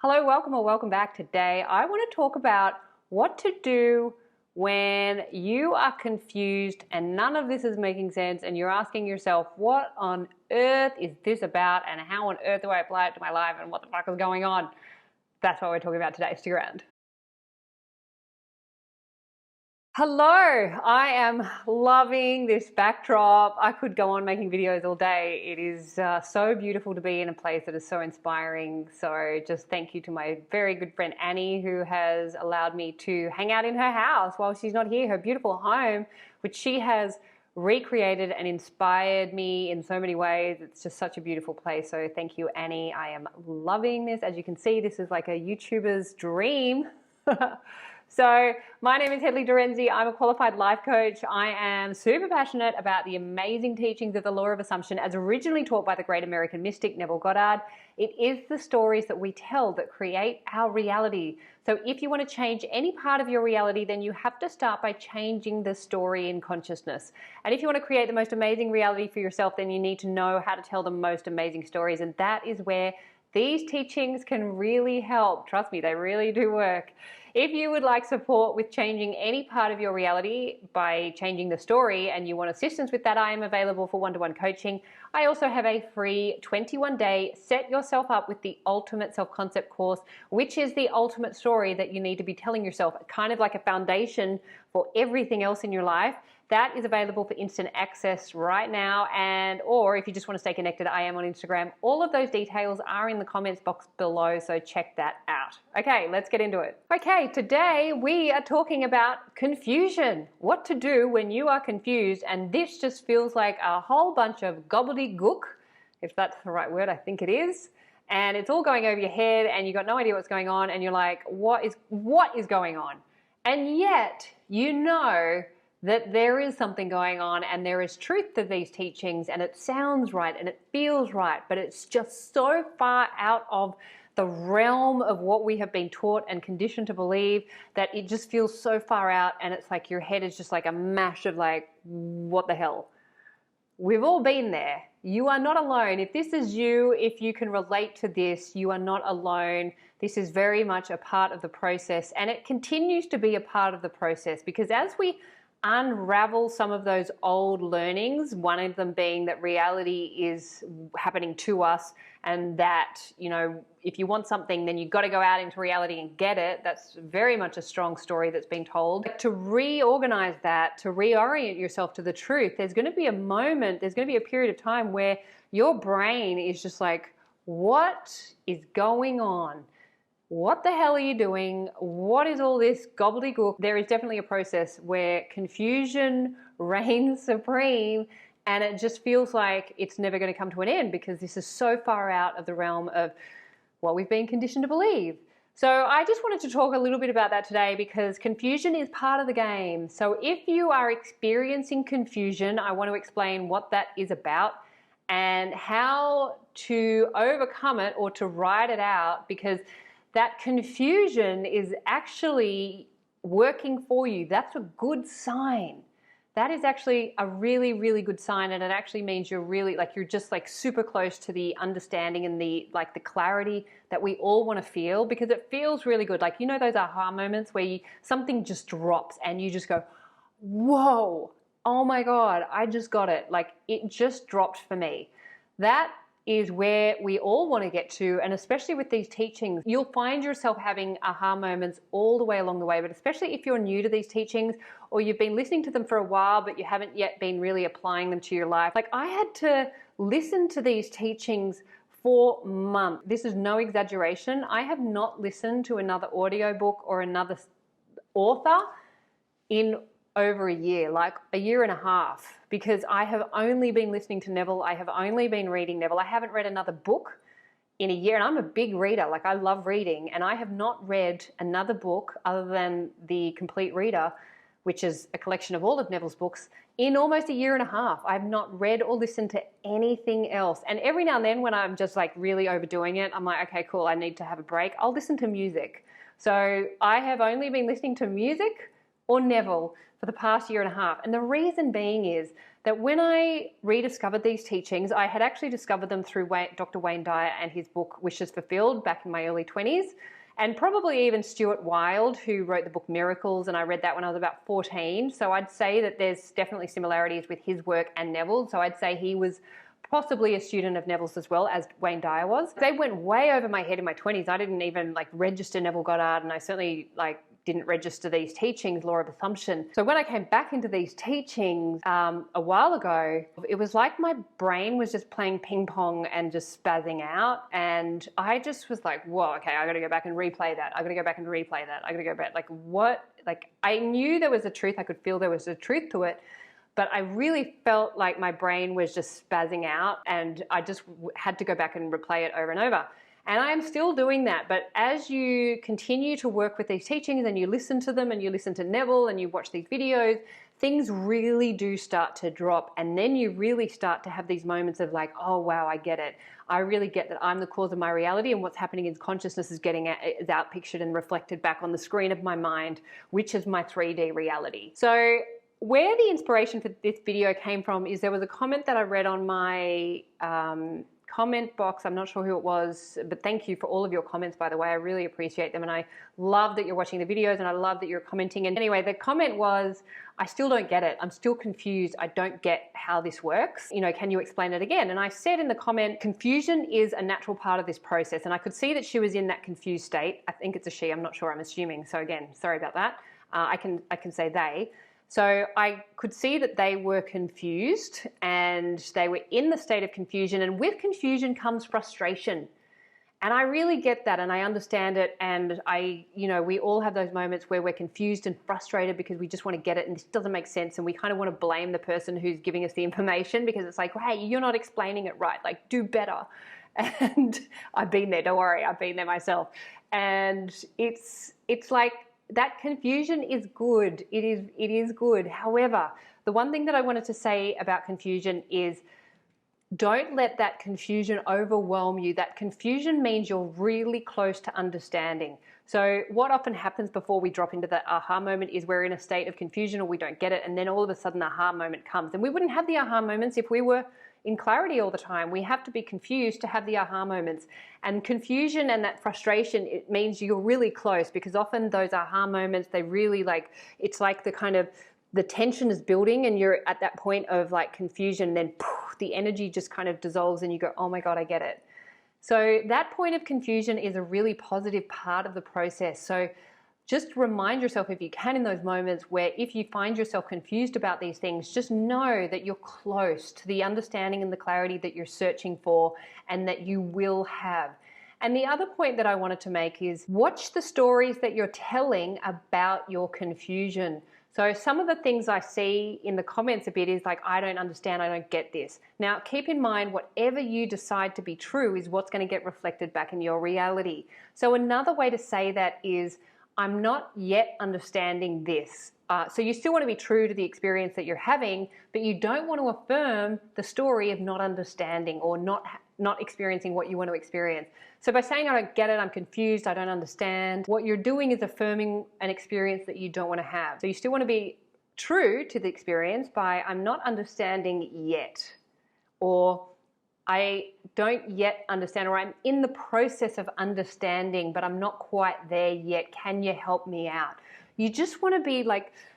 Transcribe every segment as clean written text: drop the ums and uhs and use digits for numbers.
Hello, welcome or welcome back. Today I want to talk about what to do when you are confused and none of this is making sense and you're asking yourself, what on earth is this about and how on earth do I apply it to my life and what the fuck is going on? That's what we're talking about today. Stick around. Hello, I am loving this backdrop. I could go on making videos all day. It is so beautiful to be in a place that is so inspiring. So just thank you to my very good friend Annie, who has allowed me to hang out in her house while she's not here, her beautiful home, which she has recreated and inspired me in so many ways. It's just such a beautiful place. So thank you, Annie. I am loving this. As you can see, this is like a YouTuber's dream. So my name is Hedley Derenzie. I'm a qualified life coach. I am super passionate about the amazing teachings of the law of assumption as originally taught by the great American mystic Neville Goddard. It is the stories that we tell that create our reality. So if you want to change any part of your reality, then you have to start by changing the story in consciousness. And if you want to create the most amazing reality for yourself, then you need to know how to tell the most amazing stories. And that is where these teachings can really help. Trust me, they really do work. If you would like support with changing any part of your reality by changing the story and you want assistance with that, I am available for one-to-one coaching. I also have a free 21-day set yourself up with the ultimate self-concept course, which is the ultimate story that you need to be telling yourself, kind of like a foundation for everything else in your life. That is available for instant access right now, or if you just want to stay connected, I am on Instagram. All of those details are in the comments box below, so check that out. Okay, let's get into it. Okay, today we are talking about confusion. What to do when you are confused, and this just feels like a whole bunch of gobbledygook, if that's the right word, I think it is. And it's all going over your head and you've got no idea what's going on and you're like, what is going on? And yet, you know that there is something going on and there is truth to these teachings and it sounds right and it feels right, but it's just so far out of the realm of what we have been taught and conditioned to believe that it just feels so far out, and it's like your head is just like a mash of like, what the hell? We've all been there. You are not alone. If this is you, if you can relate to this, you are not alone. This is very much a part of the process, and it continues to be a part of the process, because as we unravel some of those old learnings, one of them being that reality is happening to us, and that, you know, if you want something, then you've got to go out into reality and get it. That's very much a strong story that's being told. To reorganize that, to reorient yourself to the truth, there's going to be a moment, there's going to be a period of time where your brain is just like, what is going on? What the hell are you doing? What is all this gobbledygook? There is definitely a process where confusion reigns supreme, and it just feels like it's never going to come to an end because this is so far out of the realm of what we've been conditioned to believe. So I just wanted to talk a little bit about that today, because confusion is part of the game. So if you are experiencing confusion, I want to explain what that is about and how to overcome it or to ride it out, because that confusion is actually working for you. That's a good sign. That is actually a really, really good sign, and it actually means you're really you're just super close to the understanding and the clarity that we all want to feel, because it feels really good. Like, you know, those aha moments where something just drops and you just go, whoa, oh my God, I just got it. Like, it just dropped for me. That is where we all want to get to, and especially with these teachings, you'll find yourself having aha moments all the way along the way, but especially if you're new to these teachings or you've been listening to them for a while but you haven't yet been really applying them to your life. Like, I had to listen to these teachings for months. This is no exaggeration. I have not listened to another audiobook or another author in over a year, like a year and a half, because I have only been listening to Neville. I have only been reading Neville. I haven't read another book in a year, and I'm a big reader. Like, I love reading, and I have not read another book other than The Complete Reader, which is a collection of all of Neville's books, in almost a year and a half. I've not read or listened to anything else. And every now and then, when I'm just really overdoing it, I'm like, okay, cool, I need to have a break. I'll listen to music. So I have only been listening to music or Neville for the past year and a half. And the reason being is that when I rediscovered these teachings, I had actually discovered them through Dr. Wayne Dyer and his book Wishes Fulfilled back in my early 20s, and probably even Stuart Wilde, who wrote the book Miracles, and I read that when I was about 14. So I'd say that there's definitely similarities with his work and Neville. So I'd say he was possibly a student of Neville's as well, as Wayne Dyer was. They went way over my head in my 20s. I didn't even register Neville Goddard, and I certainly didn't register these teachings, law of assumption. So when I came back into these teachings a while ago, it was like my brain was just playing ping pong and just spazzing out. And I just was like, whoa, okay, I got to go back and replay that. I got to go back and replay that. I got to go back. I knew there was a truth. I could feel there was a truth to it. But I really felt like my brain was just spazzing out, and I just had to go back and replay it over and over. And I'm still doing that. But as you continue to work with these teachings and you listen to them and you listen to Neville and you watch these videos, things really do start to drop. And then you really start to have these moments of like, oh, wow, I get it. I really get that I'm the cause of my reality, and what's happening in consciousness is out pictured and reflected back on the screen of my mind, which is my 3D reality. So where the inspiration for this video came from is there was a comment that I read on my comment box. I'm not sure who it was, but thank you for all of your comments, by the way. I really appreciate them, and I love that you're watching the videos, and I love that you're commenting. And anyway, the comment was, I still don't get it. I'm still confused. I don't get how this works. You know, can you explain it again? And I said in the comment, confusion is a natural part of this process. And I could see that she was in that confused state. I think it's a she, I'm not sure, I'm assuming. So again, sorry about that. I can say they. So I could see that they were confused, and they were in the state of confusion, and with confusion comes frustration. And I really get that, and I understand it, and we all have those moments where we're confused and frustrated because we just want to get it and this doesn't make sense, and we kind of want to blame the person who's giving us the information because it's like, hey, you're not explaining it right, like do better. And I've been there, don't worry, I've been there myself. And it's like, that confusion is good. It is good. However, the one thing that I wanted to say about confusion is don't let that confusion overwhelm you. That confusion means you're really close to understanding. So what often happens before we drop into that aha moment is we're in a state of confusion or we don't get it, and then all of a sudden the aha moment comes. And we wouldn't have the aha moments if we were in clarity all the time. We have to be confused to have the aha moments. And confusion and that frustration, it means you're really close, because often those aha moments, they really it's like the tension is building and you're at that point of confusion, then poof, the energy just kind of dissolves and you go, oh my God, I get it. So that point of confusion is a really positive part of the process. So just remind yourself, if you can, in those moments where if you find yourself confused about these things, just know that you're close to the understanding and the clarity that you're searching for and that you will have. And the other point that I wanted to make is watch the stories that you're telling about your confusion. So some of the things I see in the comments a bit is like, I don't understand, I don't get this. Now, keep in mind, whatever you decide to be true is what's going to get reflected back in your reality. So another way to say that is, I'm not yet understanding this. So you still want to be true to the experience that you're having, but you don't want to affirm the story of not understanding or not experiencing what you want to experience. So by saying I don't get it, I'm confused, I don't understand, what you're doing is affirming an experience that you don't want to have. So you still want to be true to the experience by I'm not understanding yet, or I don't yet understand, or I'm in the process of understanding, but I'm not quite there yet. Can you help me out? You just want to be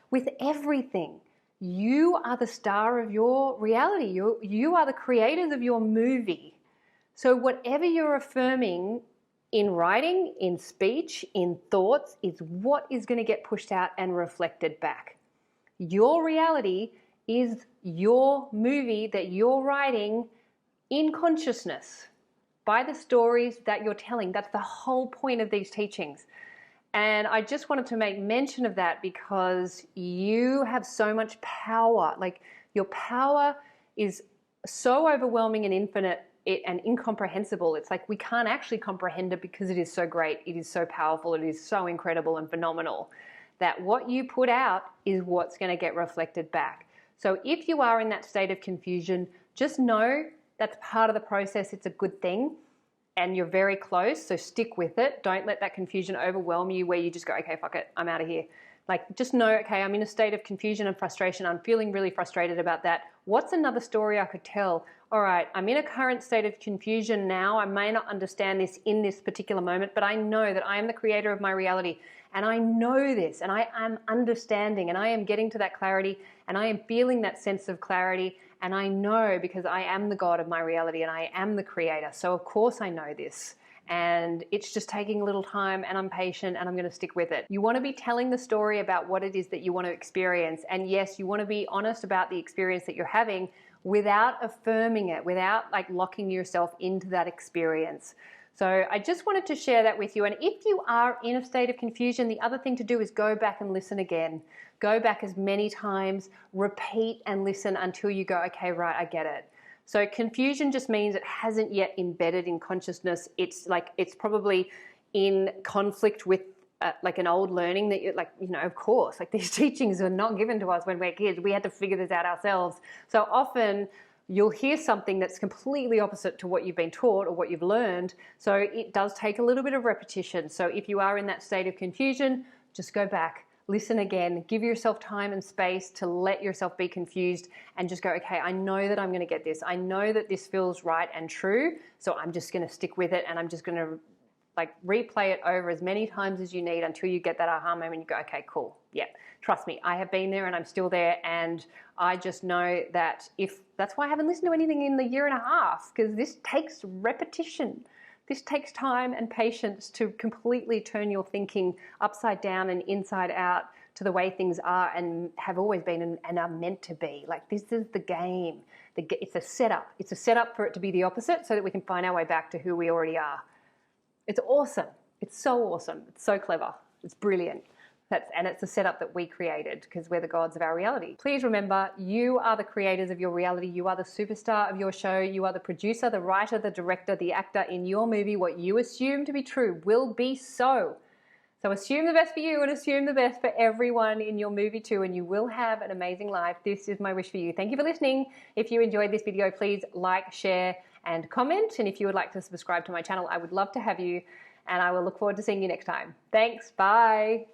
with everything. You are the star of your reality. You are the creators of your movie. So whatever you're affirming in writing, in speech, in thoughts, is what is going to get pushed out and reflected back. Your reality is your movie that you're writing in consciousness by the stories that you're telling. That's the whole point of these teachings. And I just wanted to make mention of that because you have so much power. Your power is so overwhelming and infinite and incomprehensible. It's like we can't actually comprehend it because it is so great. It is so powerful. It is so incredible and phenomenal that what you put out is what's going to get reflected back. So if you are in that state of confusion, just know that's part of the process. It's a good thing. And you're very close, so stick with it. Don't let that confusion overwhelm you where you just go, okay, fuck it, I'm out of here. Like, just know, okay, I'm in a state of confusion and frustration. I'm feeling really frustrated about that. What's another story I could tell? All right, I'm in a current state of confusion now. I may not understand this in this particular moment, but I know that I am the creator of my reality. And I know this, and I am understanding, and I am getting to that clarity, and I am feeling that sense of clarity. And I know, because I am the God of my reality and I am the creator. So of course I know this. And it's just taking a little time, and I'm patient, and I'm going to stick with it. You want to be telling the story about what it is that you want to experience. And yes, you want to be honest about the experience that you're having without affirming it, without like locking yourself into that experience. So I just wanted to share that with you. And if you are in a state of confusion, the other thing to do is go back and listen again. Go back as many times, repeat and listen until you go, okay, right, I get it. So confusion just means it hasn't yet embedded in consciousness. It's like, it's probably in conflict with like an old learning that you're like, you know, of course, like these teachings are not given to us when we're kids. We had to figure this out ourselves. So often you'll hear something that's completely opposite to what you've been taught or what you've learned. So it does take a little bit of repetition. So if you are in that state of confusion, just go back. Listen again, give yourself time and space to let yourself be confused and just go, okay, I know that I'm going to get this. I know that this feels right and true. So I'm just going to stick with it, and I'm just going to like replay it over as many times as you need until you get that aha moment. You go, okay, cool. Yeah, trust me, I have been there and I'm still there. And I just know that that's why I haven't listened to anything in the year and a half, because this takes repetition. This takes time and patience to completely turn your thinking upside down and inside out to the way things are and have always been and are meant to be. Like, this is the game. It's a setup. It's a setup for it to be the opposite so that we can find our way back to who we already are. It's awesome. It's so awesome. It's so clever. It's brilliant. And it's a setup that we created because we're the gods of our reality. Please remember, you are the creators of your reality. You are the superstar of your show. You are the producer, the writer, the director, the actor in your movie. What you assume to be true will be so. So assume the best for you and assume the best for everyone in your movie too, and you will have an amazing life. This is my wish for you. Thank you for listening. If you enjoyed this video, please like, share, and comment. And if you would like to subscribe to my channel, I would love to have you. And I will look forward to seeing you next time. Thanks. Bye.